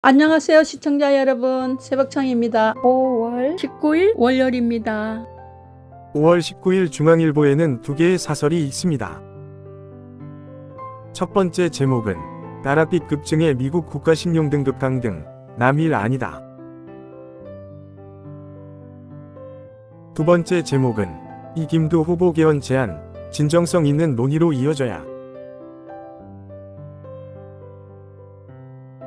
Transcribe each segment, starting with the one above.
안녕하세요 시청자 여러분, 새벽청입니다. 5월 19일 월요일입니다. 5월 19일 중앙일보에는 두 개의 사설이 있습니다. 첫 번째 제목은 나랏빛 급증에 미국 국가신용등급 강등, 남일 아니다. 두 번째 제목은 이김두 후보 개헌 제안, 진정성 있는 논의로 이어져야.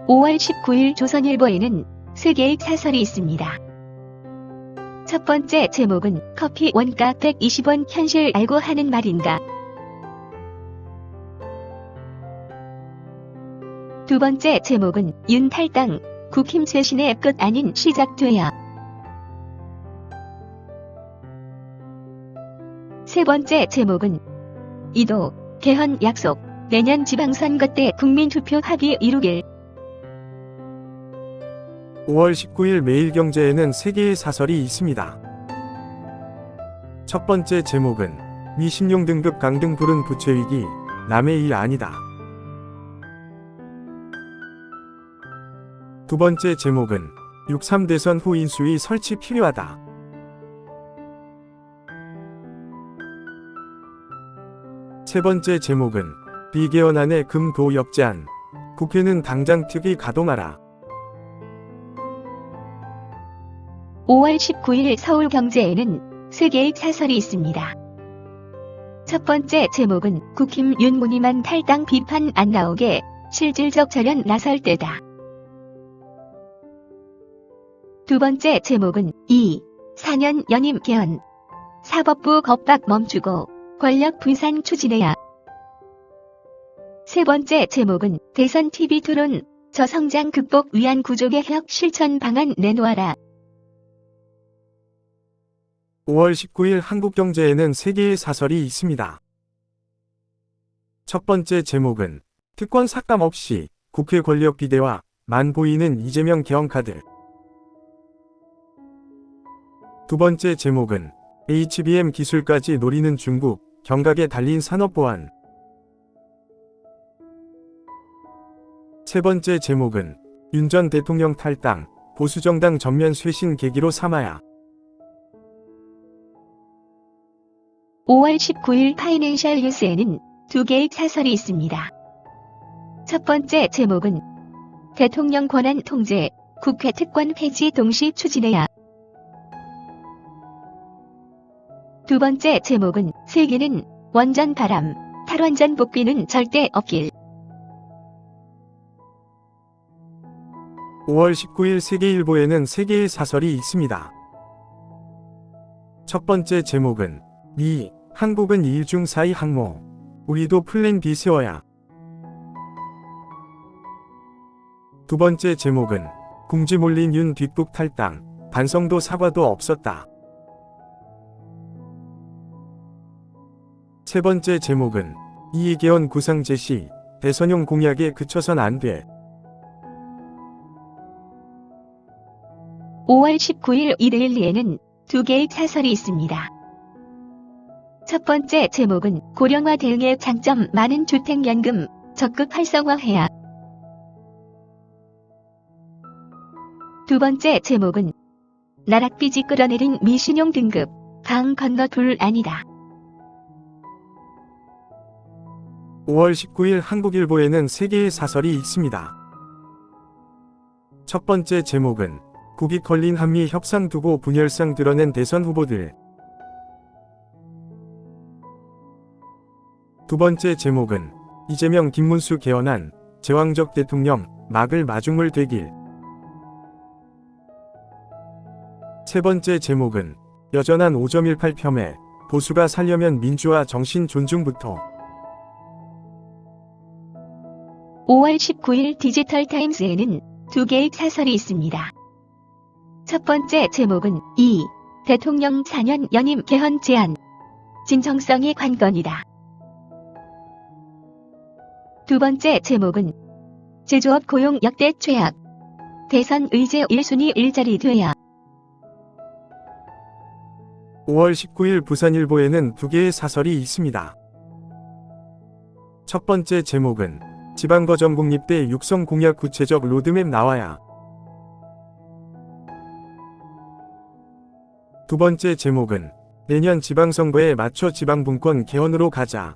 5월 19일 조선일보에는 세 개의 사설이 있습니다. 첫 번째 제목은 커피 원가 120원 현실 알고 하는 말인가. 두 번째 제목은 윤 탈당, 국힘 쇄신의 끝 아닌 시작돼야. 세 번째 제목은 이도 개헌 약속, 내년 지방선거 때 국민투표 합의 이루길. 5월 19일 매일경제에는 세 개의 사설이 있습니다. 첫 번째 제목은 미신용등급 강등 부른 부채위기, 남의 일 아니다. 두 번째 제목은 6.3 대선 후 인수위 설치 필요하다. 세 번째 제목은 비개헌안의 금도 역제안, 국회는 당장 특위 가동하라. 5월 19일 서울경제에는 세 개의 사설이 있습니다. 첫 번째 제목은 국힘 윤무늬만 탈당 비판 안 나오게 실질적 절연 나설 때다. 두 번째 제목은 4년 연임 개헌, 사법부 겁박 멈추고 권력 분산 추진해야. 세 번째 제목은 대선 TV 토론, 저성장 극복 위한 구조개혁 실천 방안 내놓아라. 5월 19일 한국경제에는 세 개의 사설이 있습니다. 첫 번째 제목은 특권 삭감 없이 국회 권력 비대화만 보이는 이재명 개헌카드. 두 번째 제목은 HBM 기술까지 노리는 중국, 경각에 달린 산업보안. 세 번째 제목은 윤 전 대통령 탈당, 보수정당 전면 쇄신 계기로 삼아야. 5월 19일 파이낸셜 뉴스에는 두 개의 사설이 있습니다. 첫 번째 제목은 대통령 권한 통제, 국회 특권 폐지 동시 추진해야. 두 번째 제목은 세계는 원전 바람, 탈원전 복귀는 절대 없길. 5월 19일 세계일보에는 세 개의 사설이 있습니다. 첫 번째 제목은 한국은 2일 중 4위 항모, 우리도 플랜 B 세워야. 두 번째 제목은 궁지 몰린 윤 뒷북 탈당, 반성도 사과도 없었다. 세 번째 제목은 이익개헌 구상 제시, 대선용 공약에 그쳐선 안 돼. 5월 19일 이데일리에는 두 개의 사설이 있습니다. 첫 번째 제목은 고령화 대응의 장점 많은 주택연금, 적극 활성화해야. 두 번째 제목은 나랏빛이 끌어내린 미신용 등급, 강 건너 둘 아니다. 5월 19일 한국일보에는 세 개의 사설이 있습니다. 첫 번째 제목은 국익 걸린 한미 협상 두고 분열상 드러낸 대선 후보들. 두 번째 제목은 이재명 김문수 개헌안, 제왕적 대통령, 막을 마중물 되길. 세 번째 제목은 여전한 5.18 폄훼, 보수가 살려면 민주화 정신 존중부터. 5월 19일 디지털타임스에는 두 개의 사설이 있습니다. 첫 번째 제목은 대통령 4년 연임 개헌 제안, 진정성이 관건이다. 두 번째 제목은 제조업 고용 역대 최악, 대선 의제 1순위 일자리 돼야. 5월 19일 부산일보에는 두 개의 사설이 있습니다. 첫 번째 제목은 지방거점 국립대 육성 공약 구체적 로드맵 나와야. 두 번째 제목은 내년 지방선거에 맞춰 지방분권 개헌으로 가자.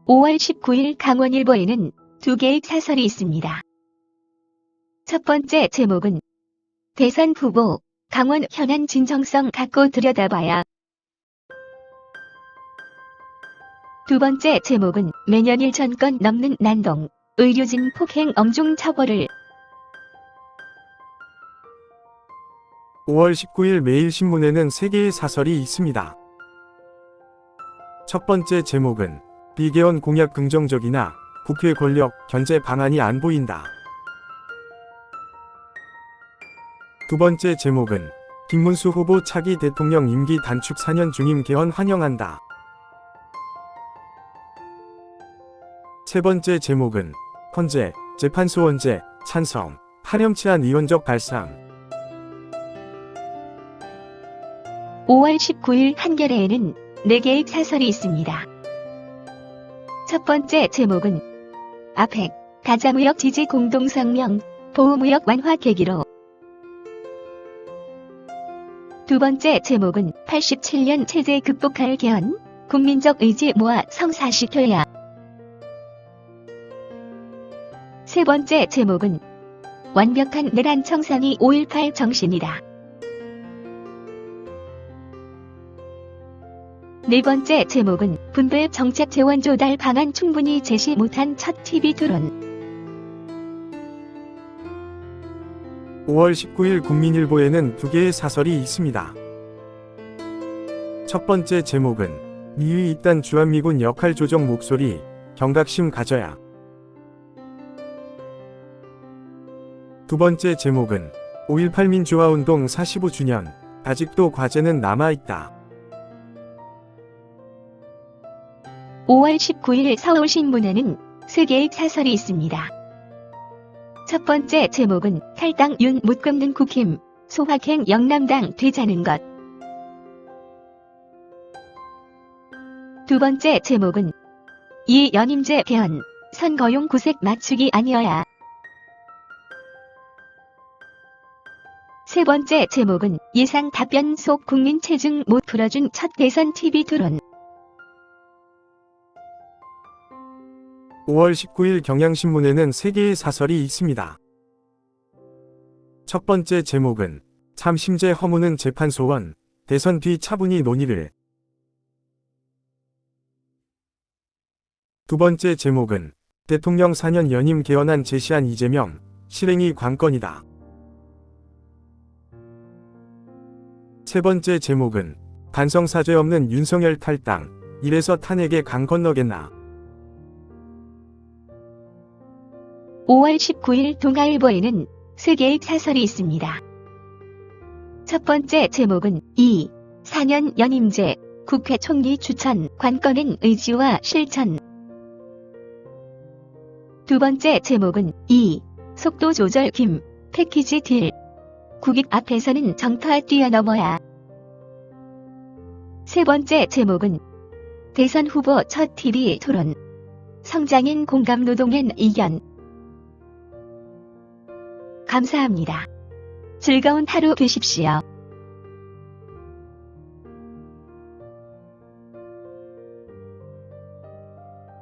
5월 19일 강원일보에는 두 개의 사설이 있습니다. 첫 번째 제목은 대선 후보 강원 현안 진정성 갖고 들여다봐야. 두 번째 제목은 매년 1,000건 넘는 난동, 의료진 폭행 엄중 처벌을. 5월 19일 매일신문에는 3개의 사설이 있습니다. 첫 번째 제목은 비개헌 공약 긍정적이나 국회 권력 견제 방안이 안 보인다. 두 번째 제목은 김문수 후보 차기 대통령 임기 단축 4년 중임 개헌 환영한다. 세 번째 제목은 헌재, 재판소 헌재, 찬성, 파렴치한 의원적 발상. 5월 19일 한겨레에는 4개의 사설이 있습니다. 첫 번째 제목은 아펙, 가자무역 지지 공동성명, 보호무역 완화 계기로. 두 번째 제목은 87년 체제 극복할 개헌, 국민적 의지 모아 성사시켜야. 세 번째 제목은 완벽한 내란 청산이 5.18 정신이다. 네 번째 제목은 분배 정책 재원 조달 방안 충분히 제시 못한 첫 TV 토론. 5월 19일 국민일보에는 2개의 사설이 있습니다. 첫 번째 제목은 미위 잇단 주한미군 역할 조정 목소리, 경각심 가져야. 두 번째 제목은 5.18 민주화운동 45주년, 아직도 과제는 남아있다. 5월 19일 서울신문에는 3개의 사설이 있습니다. 첫 번째 제목은 탈당 윤 못 꺾는 국힘, 소확행 영남당 되자는 것. 두 번째 제목은 이 연임제 개헌, 선거용 구색 맞추기 아니어야. 세 번째 제목은 예상 답변 속 국민 체증 못 풀어준 첫 대선 TV 토론. 5월 19일 경향신문에는 3개의 사설이 있습니다. 첫 번째 제목은 참 심재 허무는 재판소원, 대선 뒤 차분히 논의를. 두 번째 제목은 대통령 4년 연임 개헌안 제시한 이재명, 실행이 관건이다. 세 번째 제목은 반성사죄 없는 윤석열 탈당, 이래서 탄핵에 강 건너겠나. 5월 19일 동아일보에는 3개의 사설이 있습니다. 첫 번째 제목은 4년 연임제, 국회 총리 추천, 관건은 의지와 실천. 두 번째 제목은 속도 조절 김, 패키지 딜. 국익 앞에서는 정파 뛰어넘어야. 세 번째 제목은 대선 후보 첫 TV 토론, 성장인 공감 노동엔 이견. 감사합니다. 즐거운 하루 되십시오.